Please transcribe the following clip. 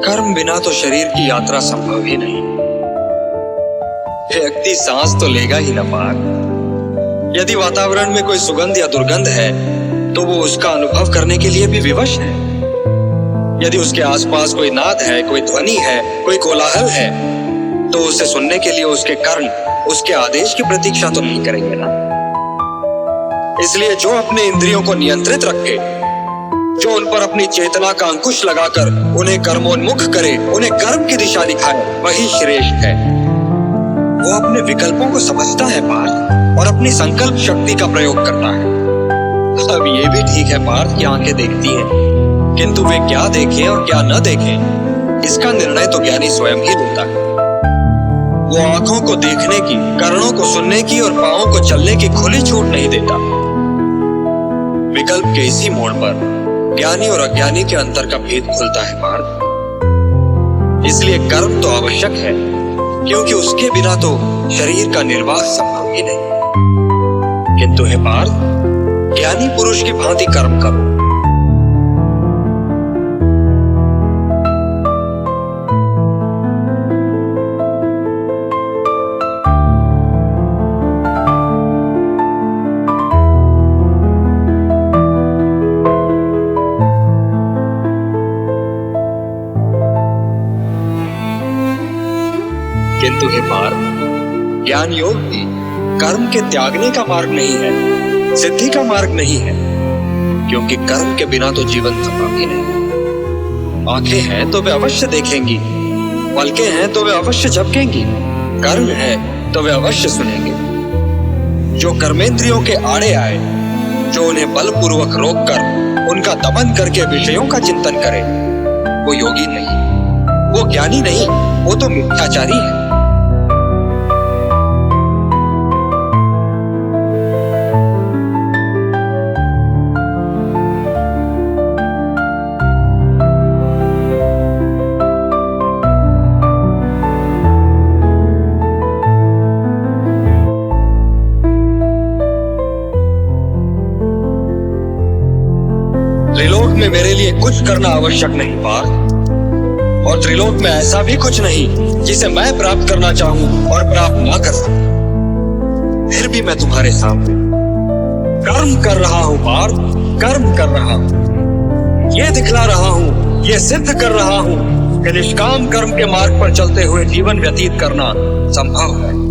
कर्म बिना तो शरीर की यात्रा संभव ही नहीं। व्यक्ति सांस तो लेगा ही न पार। यदि वातावरण में कोई सुगंध या दुर्गंध है तो वो उसका अनुभव करने के लिए भी विवश है। यदि उसके आसपास कोई नाद है, कोई ध्वनि है, कोई कोलाहल है, तो उसे सुनने के लिए उसके कर्ण उसके आदेश की प्रतीक्षा तो नहीं करेंगे ना। इसलिए जो अपने इंद्रियों को नियंत्रित रखे, जो उन पर अपनी चेतना का अंकुश लगाकर उन्हें कर्मोन्मुख करे, उन्हें कर्म की दिशा दिखाए, वही श्रेष्ठ है। वो अपने विकल्पों को समझता है पार्थ, और अपनी संकल्प शक्ति का प्रयोग करता है। अब ये भी ठीक है पार्थ की आंखें देखती हैं, किंतु वे क्या देखें और क्या न देखें, इसका निर्णय तो ज्ञानी स्वयं ही लेता है। वो आंखों को देखने की, कर्णों को सुनने की और पांवों को चलने की खुली छूट नहीं देता। विकल्प के इसी मोड़ पर ज्ञानी और अज्ञानी के अंतर का भेद खुलता है पार्थ। इसलिए कर्म तो आवश्यक है, क्योंकि उसके बिना तो शरीर का निर्वाह संभव ही नहीं। किंतु हे पार्थ, ज्ञानी पुरुष की भांति कर्म करो। किंतु हे पार्थ, ज्ञान योग भी कर्म के त्यागने का मार्ग नहीं है, सिद्धि का मार्ग नहीं है, क्योंकि कर्म के बिना तो जीवन संभव ही नहीं। आंखें हैं तो वे अवश्य देखेंगी, पलकें हैं तो वे अवश्य झपकेंगी, कर्म है तो वे अवश्य सुनेंगे। जो कर्मेंद्रियों के आड़े आए, जो उन्हें बलपूर्वक रोककर उनका दमन करके विषयों का चिंतन करे, वो योगी नहीं, वो ज्ञानी नहीं, वो तो मिथ्याचारी है। त्रिलोक में मेरे लिए कुछ करना आवश्यक नहीं पार्थ, और त्रिलोक में ऐसा भी कुछ नहीं जिसे मैं प्राप्त करना चाहूं और प्राप्त ना कर सकूं। फिर भी मैं तुम्हारे सामने कर्म कर रहा हूं पार्थ, कर्म कर रहा हूं। ये दिखला रहा हूं, ये सिद्ध कर रहा हूं कि निष्काम कर्म के मार्ग पर चलते हुए जीवन व्यतीत करना संभव है।